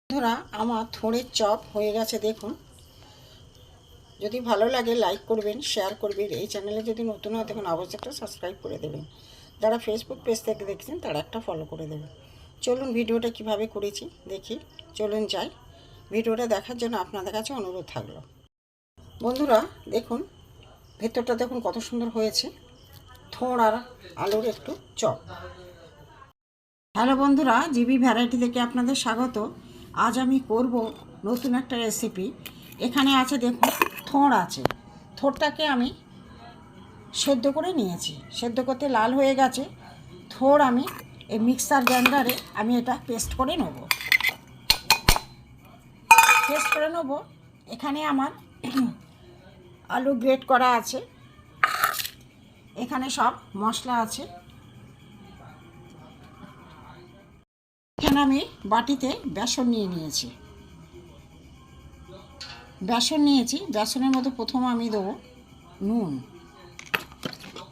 বন্ধুরা, আমার থোড়ের চপ হয়ে গেছে দেখুন। যদি ভালো লাগে লাইক করবেন, শেয়ার করবেন। এই চ্যানেলে যদি নতুন হয় দেখুন অবশ্যই একটা সাবস্ক্রাইব করে দেবেন। যারা ফেসবুক পেজ থেকে দেখছেন তারা একটা ফলো করে দেবেন। চলুন ভিডিওটা কিভাবে করেছি দেখি। চলুন যাই। ভিডিওটা দেখার জন্য আপনাদের কাছে অনুরোধ থাকলো। বন্ধুরা দেখুন, ভেতরটা দেখুন কত সুন্দর হয়েছে। থোড় আর আলুর একটু চপ। হ্যালো বন্ধুরা, জিবি ভ্যারাইটি থেকে আপনাদের স্বাগত। আজ আমি করব নতুন একটা রেসিপি। এখানে আছে দেখুন, থোড় আছে। থোড়টাকে আমি সেদ্ধ করে নিয়েছি, সেদ্ধ করতে লাল হয়ে গেছে। থোড় আমি এই মিক্সার গ্রাইন্ডারে আমি এটা পেস্ট করে নেব। এখানে আমার আলু গ্রেট করা আছে, এখানে সব মশলা আছে। এখানে আমি বাটিতে বেসন নিয়েছি। বেসনের মধ্যে প্রথমে আমি দেবো নুন,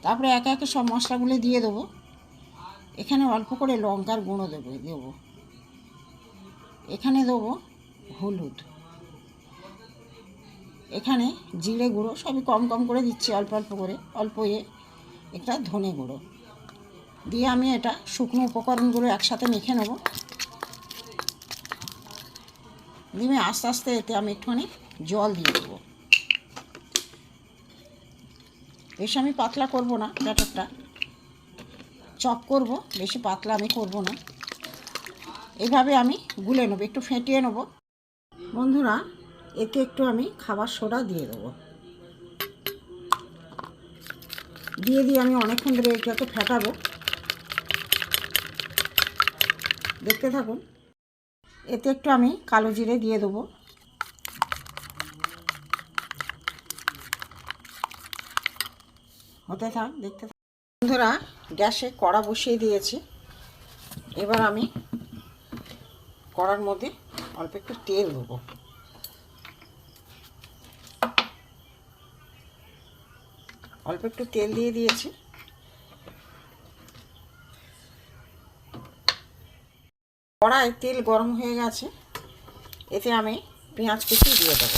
তারপরে একে একে সব মশলাগুলো দিয়ে দেবো। এখানে অল্প করে লঙ্কার গুঁড়ো দেবো। এখানে দেবো হলুদ, এখানে জিরে গুঁড়ো, সবই কম কম করে দিচ্ছি, অল্প অল্প করে। একটা ধনে গুঁড়ো দিয়ে আমি এটা শুকনো উপকরণগুলো একসাথে মেখে নেব। দিয়ে আস্তে আস্তে এতে আমি একটুখানি জল দিয়ে দেবো। বেশি আমি পাতলা করব না, ব্যাটারটা চপ করব, বেশি পাতলা আমি করব না। এভাবে আমি গুলে নেব, একটু ফেটিয়ে নেব। বন্ধুরা, এতে একটু আমি খাবার সোডা দিয়ে দেবো। দিয়ে আমি অনেকক্ষণ ধরে এটাকে ফেটাবো। দেখতে থাকুন। এতে একটু আমি কালো জিরে দিয়ে দেবো। হতে থাক, দেখতে থাক। বন্ধুরা, গ্যাসে কড়া বসিয়ে দিয়েছি। এবার আমি কড়ার মধ্যে অল্প একটু তেল দেবো। অল্প একটু তেল দিয়ে দিয়েছি। কড়ায় তেল গরম হয়ে গেছে। এতে আমি পেঁয়াজ কুচি দিয়ে দেবো।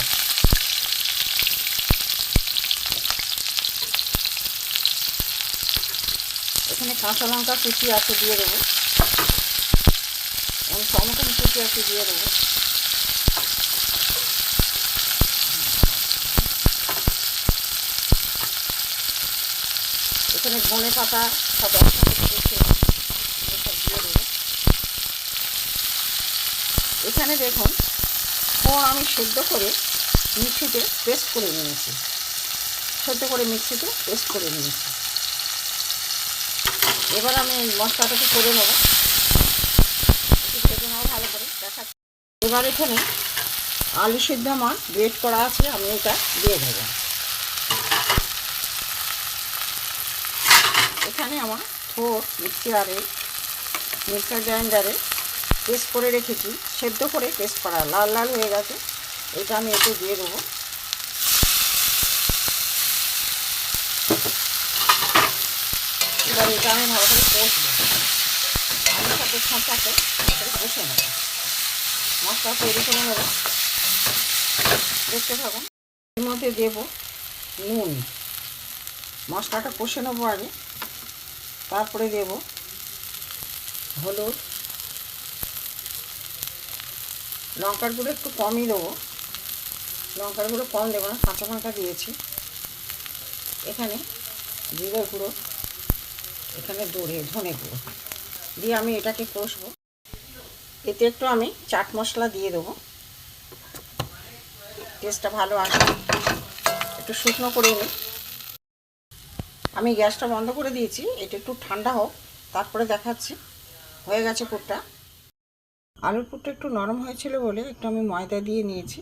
এখানে কাঁচা লঙ্কা কুচি আছে, দিয়ে দেবো। এবং টমেটো কুচি আছে, দিয়ে দেবো। এখানে ধনে পাতা সব একসাথে দিয়ে দেবো। এখানে দেখুন, থোড় আমি সেদ্ধ করে মিক্সিতে পেস্ট করে নিয়েছি। এবার আমি মশলাটাকে করে নেবো, একটু ভেজে নেবো ভালো করে। এবার এখানে আলু সিদ্ধ আমার গ্রেট করা আছে, আমি এটা দিয়ে দেবো। এখানে আমার থোড় মিক্সার গ্রাইন্ডারে পেস্ট করে রেখেছি, সেদ্ধ করে পেস্ট করা, লাল লাল হয়ে গেছে। এটা আমি এতে দিয়ে দেবো। এবার এটা আমি ভালো করে কষবো। আলুর সাথে ছাঁচাকে কষে নেবো, মশলা তৈরি করে নেবো। দেখতে থাকুন। এর মধ্যে দেবো নুন, মশলাটা কষে নেবো আগে। তারপরে দেব হলুদ, লঙ্কার গুঁড়ো একটু কমই দেবো। লঙ্কার গুঁড়ো কম দেবো না, কাঁচা লঙ্কা দিয়েছি। এখানে জিরে গুঁড়ো, এখানে ধনে গুঁড়ো দিয়ে আমি এটাকে কষবো। এতে একটু আমি চাট মশলা দিয়ে দেবো, টেস্টটা ভালো আসবে। একটু শুকনো করে নিই। আমি গ্যাসটা বন্ধ করে দিয়েছি, এটা একটু ঠান্ডা হোক, তারপরে দেখাচ্ছি। হয়ে গেছে পুরটা। আলুর পুরটা একটু নরম হয়েছিল বলে একটু আমি ময়দা দিয়ে নিয়েছি।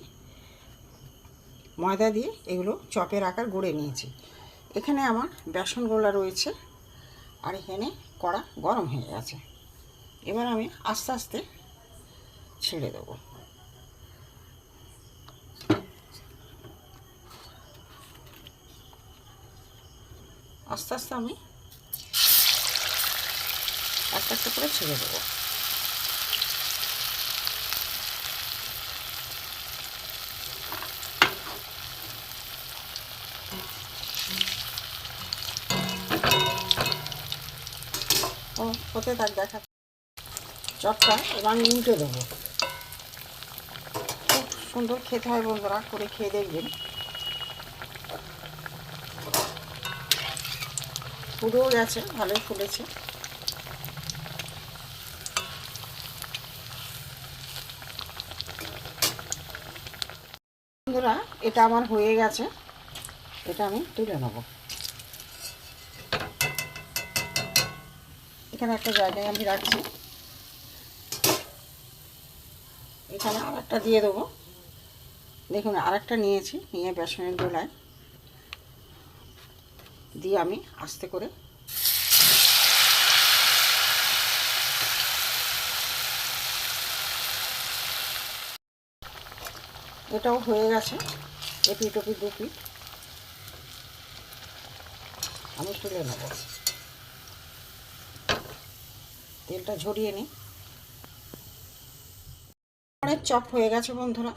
ময়দা দিয়ে এগুলো চপের আকার গড়ে নিয়েছি। এখানে আমার বেসন গোলা রয়েছে, আর এখানে কড়া গরম হয়ে গেছে। এবার আমি আস্তে আস্তে ছেড়ে দেবো। আস্তে আস্তে আমি একটা একটা করে ছেড়ে দেবো। হতে থাক, দেখা। চপটা এবার আমি উল্টে দেবো। খুব সুন্দর খেতে হয় বন্ধুরা, করে খেয়ে দেখবেন। ফুলেও গেছে, ভালোই ফুলেছে। বন্ধুরা এটা আমার হয়ে গেছে, এটা আমি তুলে নেব। এখানে একটা জায়গায় আমি রাখছি। এখানে আর একটা দিয়ে দেবো। দেখুন আর একটা নিয়েছি, নিয়ে বেসনের গোলায় দিয়ে আমি আস্তে করে এটাও হয়ে গেছে। এপিট ওপিট দুপিট আমি তুলে নেব। তেলটা ঝরিয়ে নিই। অনেক চপ হয়ে গেছে বন্ধুরা।